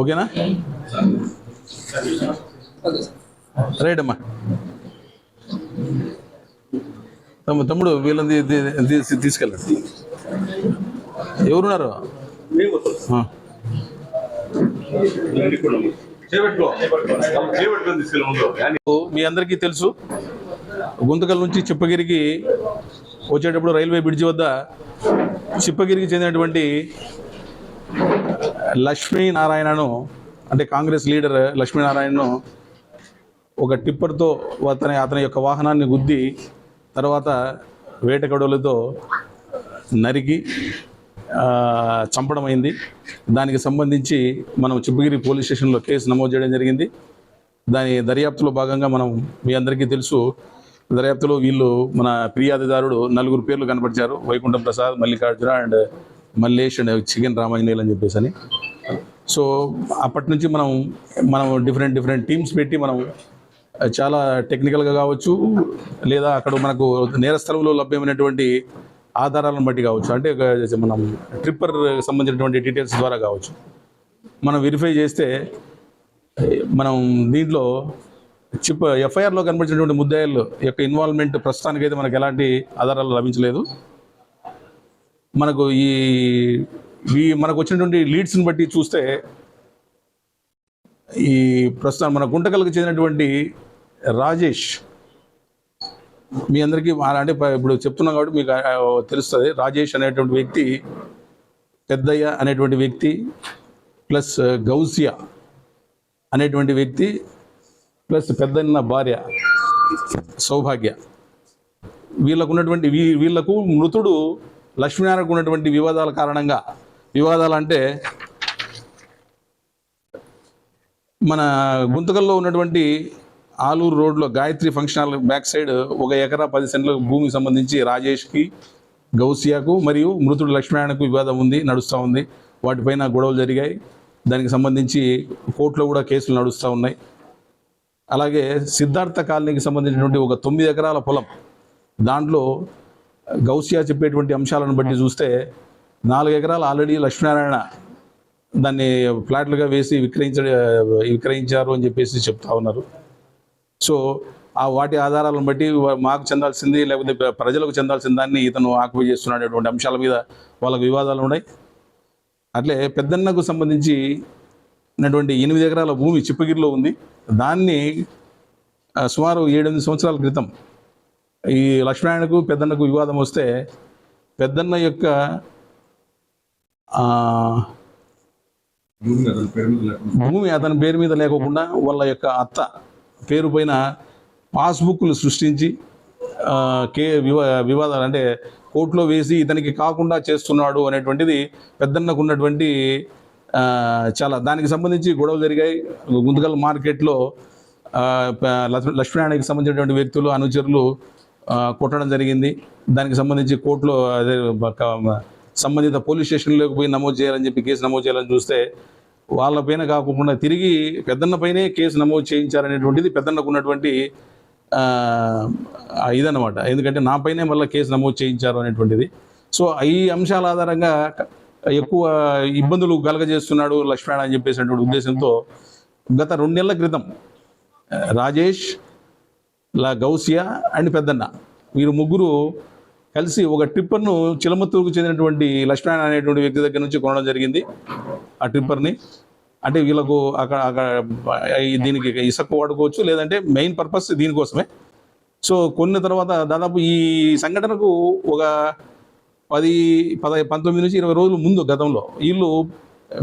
ఓకేనా? రైట్ అమ్మా. తమ్ముడు వీళ్ళని తీసుకెళ్ళండి. ఎవరున్నారు? మీ అందరికీ తెలుసు, గుంతకల్ నుంచి చిప్పగిరికి వచ్చేటప్పుడు రైల్వే బ్రిడ్జి వద్ద చిప్పగిరికి చెందినటువంటి లక్ష్మీనారాయణను, అంటే కాంగ్రెస్ లీడర్ లక్ష్మీనారాయణను ఒక టిప్పర్తో అతని యొక్క వాహనాన్ని గుద్ది తర్వాత వేటగొడవలతో నరికి చంపడం అయింది. దానికి సంబంధించి మనం చిప్పగిరి పోలీస్ స్టేషన్లో కేసు నమోదు చేయడం జరిగింది. దాని దర్యాప్తులో భాగంగా మీ అందరికీ తెలుసు, దర్యాప్తులో వీళ్ళు మన ఫిర్యాదుదారుడు 4 పేర్లు కనపరిచారు. Vaikuntham Prasad, Mallikarjuna and Mallesh and chicken Ramanjaneyulu అని చెప్పేసి అని. సో అప్పటి నుంచి మనం డిఫరెంట్ టీమ్స్ పెట్టి మనం చాలా టెక్నికల్గా కావచ్చు, లేదా అక్కడ మనకు నేర స్థలంలో లభ్యమైనటువంటి ఆధారాలను బట్టి కావచ్చు, అంటే మనం ట్రిప్పర్ సంబంధించినటువంటి డీటెయిల్స్ ద్వారా కావచ్చు, మనం వెరిఫై చేస్తే మనం దీంట్లో ఎఫ్ఐఆర్లో కనిపించినటువంటి ముద్దాయిల యొక్క ఇన్వాల్వ్మెంట్ ప్రస్తుతానికైతే మనకు ఎలాంటి ఆధారాలు లభించలేదు. మనకు మనకు వచ్చినటువంటి లీడ్స్ని బట్టి చూస్తే ఈ ప్రస్తుతం మన గుంటకల్కి చెందినటువంటి రాజేష్, మీ అందరికీ అంటే ఇప్పుడు చెప్తున్నాం కాబట్టి మీకు తెలుస్తుంది. రాజేష్ అనేటువంటి వ్యక్తి, పెద్దయ్య అనేటువంటి వ్యక్తి, ప్లస్ గౌసియా అనేటువంటి వ్యక్తి, ప్లస్ పెద్దన్న భార్య సౌభాగ్య, వీళ్ళకు మృతుడు లక్ష్మీనారాయణకు ఉన్నటువంటి వివాదాల కారణంగా, వివాదాలు అంటే మన గుంతకల్లో ఉన్నటువంటి ఆలూరు రోడ్లో Gayatri function hall back side 1 ఎకరా 10 సెంట్ల భూమికి సంబంధించి రాజేష్కి, గౌసియాకు మరియు మృతుడు లక్ష్మీనారాయణకు వివాదం నడుస్తూ ఉంది. వాటిపైన గొడవలు జరిగాయి. దానికి సంబంధించి కోర్టులో కూడా కేసులు నడుస్తూ ఉన్నాయి. అలాగే సిద్ధార్థ కాలనీకి సంబంధించినటువంటి 9 ఎకరాల పొలం, దాంట్లో గౌసియా చెప్పేటువంటి అంశాలను బట్టి చూస్తే 4 ఎకరాలు ఆల్రెడీ లక్ష్మీనారాయణ దాన్ని ఫ్లాట్లుగా వేసి విక్రయించారు అని చెప్పేసి చెప్తా ఉన్నారు. సో వాటి ఆధారాలను బట్టి మాకు చెందాల్సింది, లేకపోతే ప్రజలకు చెందాల్సిన దాన్ని ఇతను ఆక్యుపై చేస్తున్నటువంటి అంశాల మీద వాళ్ళకు వివాదాలు ఉన్నాయి. అట్లే పెద్దన్నకు సంబంధించి ఉన్నటువంటి 8 ఎకరాల భూమి చిప్పగిరిలో ఉంది. దాన్ని సుమారు 7-8 సంవత్సరాల క్రితం ఈ లక్ష్మీనారాయణకు పెద్దన్నకు వివాదం వస్తే, పెద్దన్న యొక్క భూమి అతని పేరు మీద లేకోకుండా వాళ్ళ యొక్క అత్త పేరు పైన పాస్బుక్లు సృష్టించి వివాదాలు అంటే కోర్టులో వేసి ఇతనికి కాకుండా చేస్తున్నాడు అనేటువంటిది పెద్దన్నకు ఉన్నటువంటి చాలా, దానికి సంబంధించి గొడవలు జరిగాయి. గుంతకల్ మార్కెట్లో లక్ష్మీనారాయణకి సంబంధించినటువంటి వ్యక్తులు, అనుచరులు కొట్టడం జరిగింది. దానికి సంబంధించి కోర్టులో సంబంధిత పోలీస్ స్టేషన్లోకి పోయి నమోదు చేయాలని చెప్పి కేసు నమోదు చేయాలని చూస్తే వాళ్ళపైన కాకుండా తిరిగి పెద్దన్నపైనే కేసు నమోదు చేయించారనేటువంటిది పెద్దన్నకు ఉన్నటువంటి ఇదన్నమాట. ఎందుకంటే నాపైనే మళ్ళీ కేసు నమోదు చేయించారు అనేటువంటిది. సో ఈ అంశాల ఆధారంగా ఎక్కువ ఇబ్బందులు కలగజేస్తున్నాడు లక్ష్మీనారాయణ అని చెప్పేసినటువంటి ఉద్దేశంతో గత 2 నెలల క్రితం రాజేష్, గౌసియా అండ్ పెద్దన్న వీరు ముగ్గురు కలిసి ఒక ట్రిప్పర్ను చిలమత్తూరుకు చెందినటువంటి లక్ష్మీనారాయణ అనేటువంటి వ్యక్తి దగ్గర నుంచి కొనడం జరిగింది. ఆ ట్రిప్పర్ని అంటే వీళ్ళకు అక్కడ దీనికి ఇసుక వాడుకోవచ్చు, లేదంటే మెయిన్ పర్పస్ దీనికోసమే. సో కొన్ని తర్వాత దాదాపు ఈ సంఘటనకు ఒక 19 నుంచి 20 రోజుల ముందు గతంలో వీళ్ళు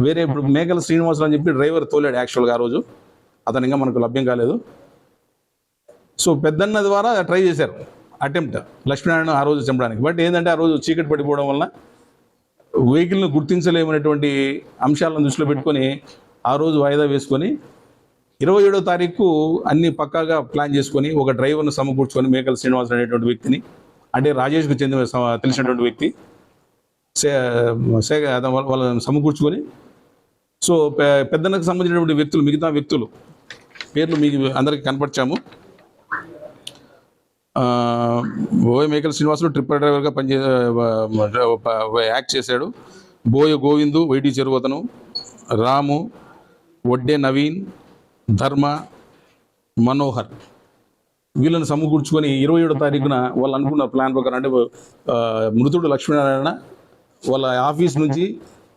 వేరే ఇప్పుడు మేకల శ్రీనివాసులు అని చెప్పి డ్రైవర్ తోలాడు యాక్చువల్గా. ఆ రోజు అతను ఇంకా మనకు లభ్యం కాలేదు. సో పెద్దన్న ద్వారా ట్రై చేశారు, అటెంప్ట్ లక్ష్మీనారాయణ ఆ రోజు చంపడానికి. బట్ ఏంటంటే ఆ రోజు చీకటి పడిపోవడం వల్ల వెహికల్ను గుర్తించలేమనేటువంటి అంశాలను దృష్టిలో పెట్టుకొని ఆ రోజు వాయిదా వేసుకొని 27వ తారీఖు అన్ని పక్కాగా ప్లాన్ చేసుకొని ఒక డ్రైవర్ను సమకూర్చుకొని మేకల శ్రీనివాస్ అనేటువంటి వ్యక్తిని, అంటే రాజేష్కు తెలిసినటువంటి వ్యక్తి వాళ్ళని సమకూర్చుకొని, సో పెద్దన్నకు సంబంధించినటువంటి వ్యక్తులు, మిగతా వ్యక్తులు పేర్లు మీకు అందరికీ కనపరిచాము. బోయ మేకల శ్రీనివాసులు ట్రిప్పర్ డ్రైవర్గా యాక్ట్ చేశాడు. బోయ గోవిందు వైటి చెరువు అతను, రాము, వడ్డే నవీన్, ధర్మ, మనోహర్ వీళ్ళని సమకూర్చుకొని 27వ తారీఖున వాళ్ళు అనుకున్న ప్లాన్ ప్రకారం అంటే మృతుడు లక్ష్మీనారాయణ వాళ్ళ ఆఫీస్ నుంచి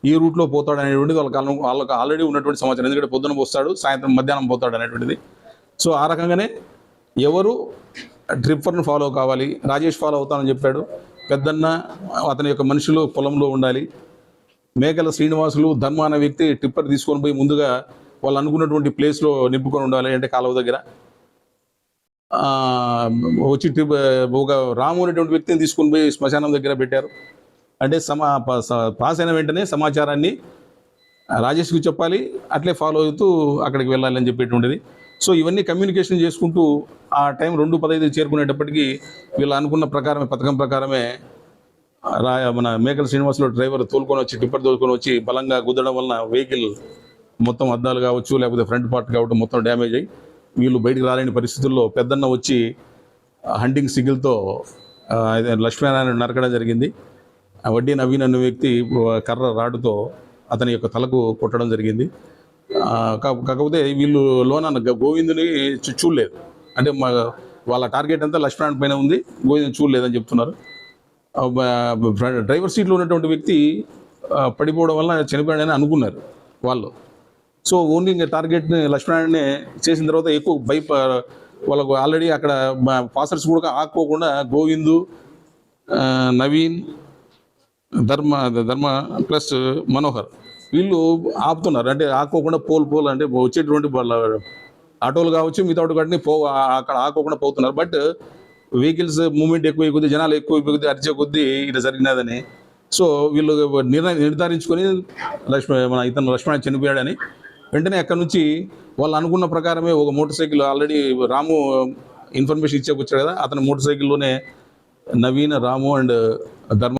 ఈ రూట్లో పోతాడు అనేటువంటిది వాళ్ళకి ఆల్రెడీ ఉన్నటువంటి సమాచారం. ఎందుకంటే పొద్దున పోస్తాడు, సాయంత్రం మధ్యాహ్నం పోతాడు అనేటువంటిది. సో ఆ రకంగానే ఎవరు ట్రిప్పర్ను ఫాలో కావాలి, రాజేష్ ఫాలో అవుతానని చెప్పాడు. పెద్దన్న అతని యొక్క మనుషులు పొలంలో ఉండాలి. మేకల శ్రీనివాసులు ధర్మ అనే వ్యక్తి ట్రిప్పర్ తీసుకొని పోయి ముందుగా వాళ్ళు అనుకున్నటువంటి ప్లేస్లో నింపుకొని ఉండాలి, అంటే కాలువ దగ్గర వచ్చి ఒక రాము అనేటువంటి వ్యక్తిని తీసుకొని పోయి శ్మశానం దగ్గర పెట్టారు. అంటే పాస్ అయిన వెంటనే సమాచారాన్ని రాజేష్కి చెప్పాలి, అట్లే ఫాలో అవుతూ అక్కడికి వెళ్ళాలి అని చెప్పేటువంటిది. సో ఇవన్నీ కమ్యూనికేషన్ చేసుకుంటూ ఆ టైం 2:15 చేరుకునేటప్పటికీ వీళ్ళు అనుకున్న ప్రకారమే, పథకం ప్రకారమే మన మేకల శ్రీనివాసులు డ్రైవర్ టిప్పర్ తోలుకొని వచ్చి బలంగా గుద్దడం వలన వెహికల్ మొత్తం అద్దాలు కావచ్చు, లేకపోతే ఫ్రంట్ పార్ట్ కావడం మొత్తం డ్యామేజ్ అయ్యి వీళ్ళు బయటికి రాలేని పరిస్థితుల్లో పెద్దన్న వచ్చి హంటింగ్ సిగిల్తో లక్ష్మీనారాయణ నరకడం జరిగింది. వడ్డీ నవీన్ అనే వ్యక్తి కర్ర రాడుతో అతని యొక్క తలకు కొట్టడం జరిగింది. కాకపోతే వీళ్ళు గోవిందుని చూడలేదు. అంటే వాళ్ళ టార్గెట్ అంతా లక్ష్మీనారాయణ పైన ఉంది, గోవిందుని చూడలేదని చెప్తున్నారు. డ్రైవర్ సీట్లో ఉన్నటువంటి వ్యక్తి పడిపోవడం వల్ల చనిపోయాడని అనుకున్నారు వాళ్ళు. సో ఓన్లీ ఇంకా టార్గెట్ని లక్ష్మీనారాయణనే చేసిన తర్వాత ఎక్కువ వాళ్ళకు ఆల్రెడీ అక్కడ పాసర్స్ కూడా ఆపుకోకుండా గోవిందు, నవీన్, ధర్మ ప్లస్ మనోహర్ వీళ్ళు ఆపుతున్నారు. అంటే ఆపుకోకుండా పోల్ అంటే వచ్చేటువంటి వాళ్ళ ఆటోలు కావచ్చు, మిగతా వాటిని అక్కడ ఆపుకోకుండా పోతున్నారు. బట్ వెహికల్స్ మూవ్మెంట్ ఎక్కువ కొద్ది, జనాలు ఎక్కువ కొద్ది, అరిచే కొద్దీ ఇట్లా జరిగినదని. సో వీళ్ళు నిర్ధారించుకొని లక్ష్మణ చనిపోయాడని వెంటనే అక్కడ నుంచి వాళ్ళు అనుకున్న ప్రకారమే ఒక మోటార్ సైకిల్ ఆల్రెడీ రాము ఇన్ఫర్మేషన్ ఇచ్చేకొచ్చాడు కదా, అతని మోటార్ సైకిల్లోనే నవీన్, రాము అండ్ ధర్మ